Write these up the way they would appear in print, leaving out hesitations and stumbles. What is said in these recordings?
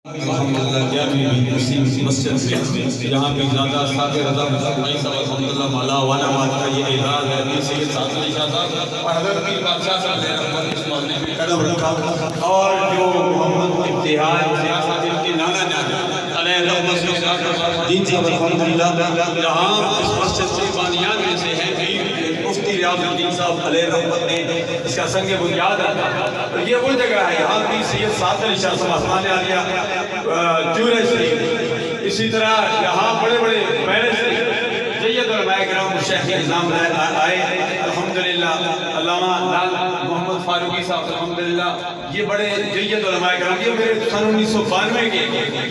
الحمدللہ جامع مسجد سے یہاں پہ زیادہ صادق رضا بھائی صاحب الحمدللہ مولا وانا مات کا یہ اعزاز ہے پیر سید سعد علی شاہ صاحب اور حضرت پیر بادشاہ صاحب نے رحمت اس معاملے میں قدم رکھا اور جو محمد ابتہال سیاست ان کے نانا جان علیہ رحمت دین صاحب الحمدللہ یہاں اس مسجد سے بانیان میں سے ہے مفتی ریاض الدین صاحب علیہ رحمت نے اس کا سنگ بنیاد رکھا. یہ وہ جگہ ہے یہاں بھی سید سعد علی شاہ صاحب آسمان عالیہ چورے شریف, اسی طرح یہااں بڑے بڑے پہلے سے جید علماء کرام شیخ نظام آئے الحمدللہ. علامہ لال محمد فاروقی صاحب الحمدللہ یہ بڑے جید علماء کرام, یہ میرے سن 1992 کے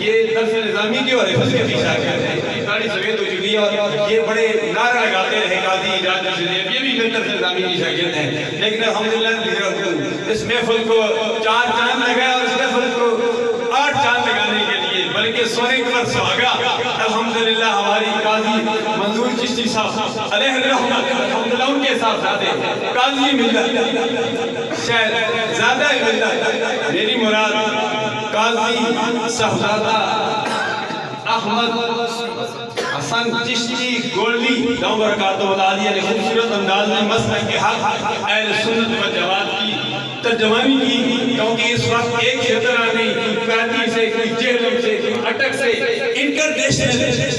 یہ درس نظامی کے اور حفظ کے پیشہ کرتے ہیں داڑھی سفید ہو چکی ہے اور یہ بڑے نعرہ لگاتے رہے قاضی راج شریف, یہ بھی میرے درس نظامی کی شاگرد ہیں. لیکن الحمدللہ اس محفل کو 4 چاند لگا اور اس محفل کو 8 چاند لگانے کے لیے بلکہ سونے پر سہاگا الحمدللہ ہماری قاضی منظور چشتی صاحب علیہ الرحمت الحمدللہ ان کے ساتھ زیادہ قاضی ملت شاید زیادہ ہی ملت میری مراد قاضی صاحبزادہ احمد حسن چشتی گولڈی دو برکات والعالیہ نے خوبصورت انداز میں مسلک کے حق اہل سنت و جماعت کی ترجمانی کی, کیونکہ اس وقت ایک خطرہ نہیں, کوئی کراچی سے, کوئی جہلم سے, کوئی اٹک سے انٹرنیشنل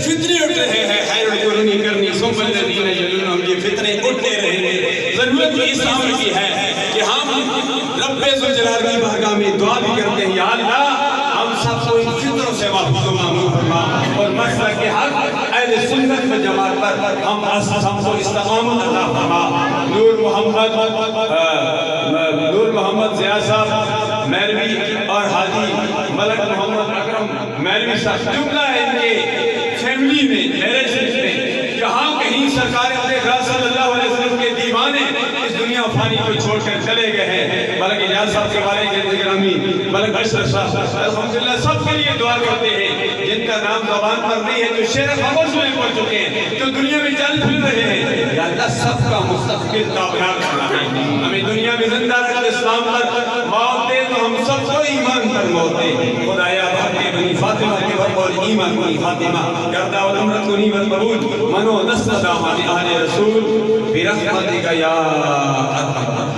فطرے اٹھ رہے ہیں. خیر القرونی کرنی سنبل الذین یلونہم, یہ فطرے اٹھتے رہے ہیں. ضرورت اس امر کی ہے کہ ہم رب ذوالجلال کی بارگاہ میں دعا بھی کرتے ہیں, یا اللہ ہم سب کو ان فطروں سے محفوظ و مامون فرما اور مسلک کے حق اہل سنت و جماعت پر ہم کو استقامت عطا فرما. نور محمد ضیاء صاحب میروی اور حاجی ملک محمد اکرم میروی صاحب جملہ ہے ان کے فیملی میں میرے سلسلے میں جہاں کہیں سرکار اپنے خاص صلی اللہ علیہ وسلم کے دیوانے اس دنیا فانی کو چھوڑ کر چلے گئے ہیں. ملک اجاز صاحب کے بارے کے گرامی ملک اشرف صاحب الحمدللہ سب کے لیے دعا کرتے ہیں جن کا نام زبان پر نہیں ہے, جو شہر خاموش میں پڑ چکے ہیں, جو دنیا میں چل پھر رہے ہیں. یا اللہ سب کا مستقبل کامیاب کرنا ہے, ہمیں دنیا میں زندہ رکھ اسلام پر موت دے تو ہم سب کو ایمان پر موت دے. خدایا بھاگے بنی فاطمہ کے وقت اور ایمان بنی فاطمہ کردہ و نمرت کنی والمبود منو نسل دامان آل رسول برحمتک یا ارحم